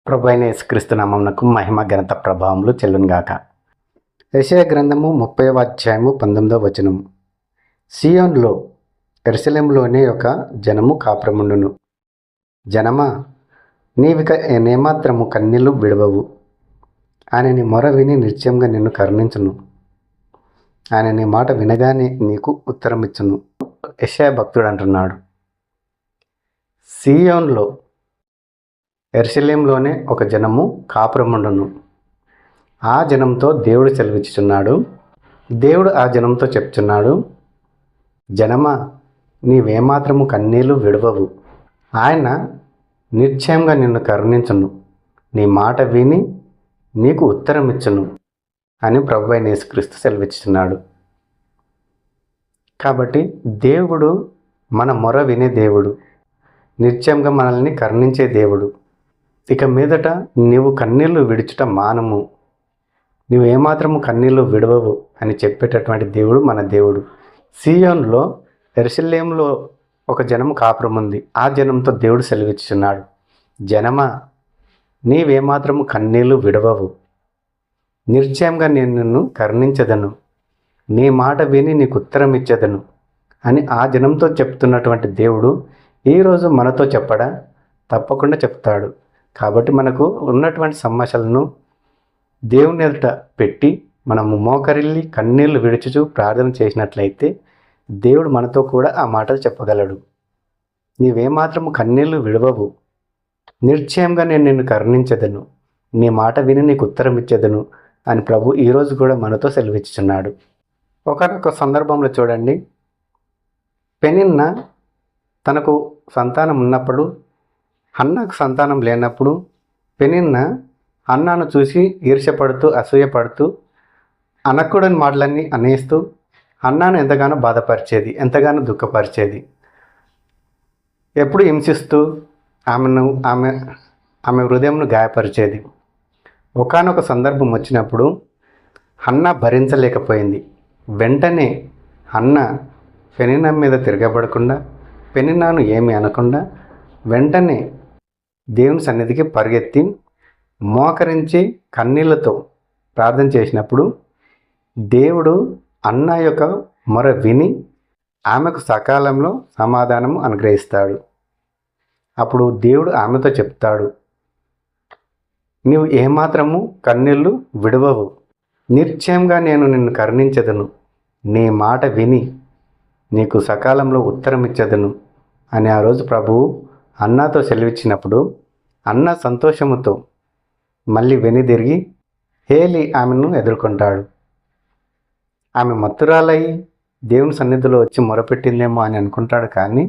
ప్రభువైన యేసుక్రీస్తు నామమునకు మహిమ ఘనత ప్రభావములు చెల్లునుగాక. యెషయా గ్రంథము 30వ అధ్యాయము 19వ వచనము. సీయోనులో యెరూషలేములోనే ఒక జనము కాపురముండును. జనమా, నీవిక నేమాత్రము కన్నీళ్లు విడవవు. ఆయన నీ మొర విని నిశ్చయంగా నిన్ను కరుణించును. ఆయన నీ మాట వినగానే నీకు ఉత్తరమిచ్చును. యెషయా భక్తుడు అంటున్నాడు, సీయోనులో యెరూషలేములోనే ఒక జనము కాపురముండును. ఆ జనంతో దేవుడు సెలవిచ్చుచున్నాడు. దేవుడు ఆ జనంతో చెప్తున్నాడు, జనమా, నీవేమాత్రము కన్నీళ్లు విడవవు. ఆయన నిశ్చయంగా నిన్ను కరుణించును. నీ మాట విని నీకు ఉత్తరం ఇచ్చును అని ప్రభువైన యేసుక్రీస్తు సెలవిచ్చుచున్నాడు. కాబట్టి దేవుడు మన మొర వినే దేవుడు, నిశ్చయంగా మనల్ని కరుణించే దేవుడు. ఇక మీదట నీవు కన్నీళ్లు విడుచుట మానము, నీవు ఏమాత్రము కన్నీళ్లు విడవవు అని చెప్పేటటువంటి దేవుడు మన దేవుడు. సీయోనులో యెరూషలేములో ఒక జనము కాపురం ఉంది. ఆ జనంతో దేవుడు సెలవిచ్చుచున్నాడు, జనమా, నీవేమాత్రము కన్నీళ్లు విడవవు. నిశ్చయంగా నేను నిన్ను కరుణించదను. నీ మాట విని నీకు ఉత్తరం ఇచ్చేదను అని ఆ జనంతో చెప్తున్నటువంటి దేవుడు ఈరోజు మనతో చెప్పడా? తప్పకుండా చెప్తాడు. కాబట్టి మనకు ఉన్నటువంటి సమస్యలను దేవుని ఎదుట పెట్టి మనము మోకరిల్లి కన్నీళ్లు విడుచుచు ప్రార్థన చేసినట్లయితే దేవుడు మనతో కూడా ఆ మాటలు చెప్పగలడు. నీవేమాత్రము కన్నీళ్లు విడవవు. నిశ్చయంగా నేను నిన్ను కరుణించదను. నీ మాట విని నీకు ఉత్తరం ఇచ్చేదను అని ప్రభు ఈరోజు కూడా మనతో సెలవిచ్చుచున్నాడు. ఒకనొక సందర్భంలో చూడండి, పెనిన్న తనకు సంతానం ఉన్నప్పుడు, హన్నాకు సంతానం లేనప్పుడు పెనిన్న హన్నాను చూసి ఈర్ష్యపడుతూ అసూయపడుతూ అనకూడని మాటలన్నీ అనేస్తూ హన్నాను ఎంతగానో బాధపరిచేది, ఎంతగానో దుఃఖపరిచేది. ఎప్పుడు హింసిస్తూ ఆమె హృదయంను గాయపరిచేది. ఒకానొక సందర్భం వచ్చినప్పుడు హన్నా భరించలేకపోయింది. వెంటనే హన్నా పెనిన్నా మీద తిరగబడకుండా, పెనిన్నాను ఏమీ అనకుండా వెంటనే దేవుని సన్నిధికి పరిగెత్తి మోకరించి కన్నీళ్లతో ప్రార్థన చేసినప్పుడు దేవుడు అన్న యొక్క మొర విని ఆమెకు సకాలంలో సమాధానము అనుగ్రహిస్తాడు. అప్పుడు దేవుడు ఆమెతో చెప్తాడు, నీవు ఏమాత్రము కన్నీళ్లు విడవవు. నిశ్చయంగా నేను నిన్ను కరుణించదను. నీ మాట విని నీకు సకాలంలో ఉత్తరం ఇచ్చేదను అని ఆ రోజు ప్రభువు అన్నాతో సెలవిచ్చినప్పుడు అన్న సంతోషముతో మళ్ళీ వెనుదిరిగి హేలి ఆమెను ఎదుర్కొంటాడు. ఆమె మత్తురాలయ్యి దేవుని సన్నిధిలో వచ్చి మొరపెట్టిందేమో అని అనుకుంటాడు. కానీ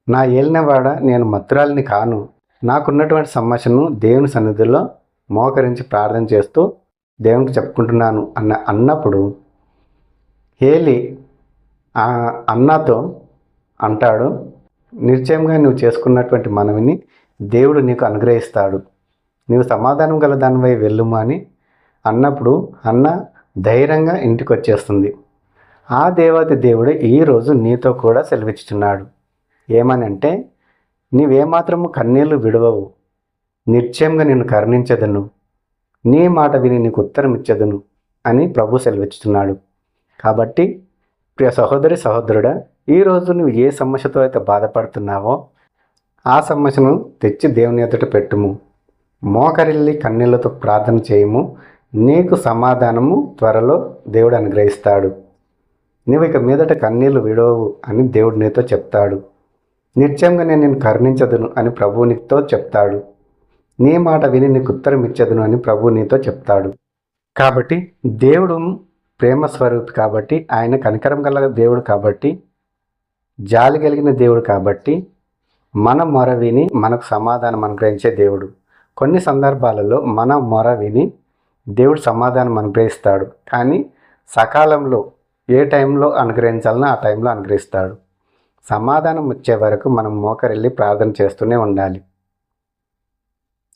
నా ఏలినవాడ, నేను మత్తురాలిని కాను. నాకున్నటువంటి సమస్యను దేవుని సన్నిధిలో మోకరించి ప్రార్థన చేస్తూ దేవునికి చెప్పుకుంటున్నాను అన్నప్పుడు హేలి ఆ అన్నతో అంటాడు, నిశ్చయంగా నువ్వు చేసుకున్నటువంటి మనవిని దేవుడు నీకు అనుగ్రహిస్తాడు. నీవు సమాధానం గల దానివై వెళ్ళుము అని అన్నప్పుడు అన్న ధైర్యంగా ఇంటికి వచ్చేస్తుంది. ఆ దేవాది దేవుడే ఈరోజు నీతో కూడా సెలవిచ్చుచున్నాడు. ఏమనంటే, నీవేమాత్రము కన్నీళ్లు విడవవు. నిశ్చయంగా నిన్ను కరుణించదను. నీ మాట విని నీకు ఉత్తరం ఇచ్చేదను అని ప్రభు సెలవిచ్చుచున్నాడు. కాబట్టి ప్రియ సహోదరి సహోదరుడా, ఈరోజు నువ్వు ఏ సమస్యతో అయితే బాధపడుతున్నావో ఆ సమస్యను తెచ్చి దేవుని ఎదుట పెట్టుము. మోకరిల్లి కన్నీళ్లతో ప్రార్థన చేయము. నీకు సమాధానము త్వరలో దేవుడు అనుగ్రహిస్తాడు. నువ్వు ఇక మీదట కన్నీళ్లు విడవవు అని దేవుడు నీతో చెప్తాడు. నిశ్చయంగా నేను నిన్ను కరుణించదును అని ప్రభువు నీతో చెప్తాడు. నీ మాట విని నీకు ఉత్తరం ఇచ్చేదను అని ప్రభువు నీతో చెప్తాడు. కాబట్టి దేవుడు ప్రేమ స్వరూపి కాబట్టి, ఆయన కనికరం గల దేవుడు కాబట్టి, జాలి కలిగిన దేవుడు కాబట్టి మన మొర విని మనకు సమాధానం అనుగ్రహించే దేవుడు. కొన్ని సందర్భాలలో మన మొర విని దేవుడు సమాధానం అనుగ్రహిస్తాడు. కానీ సకాలంలో ఏ టైంలో అనుగ్రహించాలనో ఆ టైంలో అనుగ్రహిస్తాడు. సమాధానం వచ్చే వరకు మనం మోకరిల్లి ప్రార్థన చేస్తూనే ఉండాలి.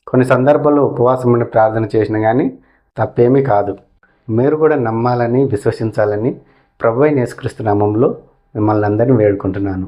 కొన్ని సందర్భాల్లో ఉపవాసం ఉండి ప్రార్థన చేసినా కానీ తప్పేమీ కాదు. మీరు కూడా నమ్మాలని, విశ్వసించాలని ప్రభువైన యేసుక్రీస్తు నామములో మిమ్మల్ని అందరినీ వేడుకుంటున్నాను.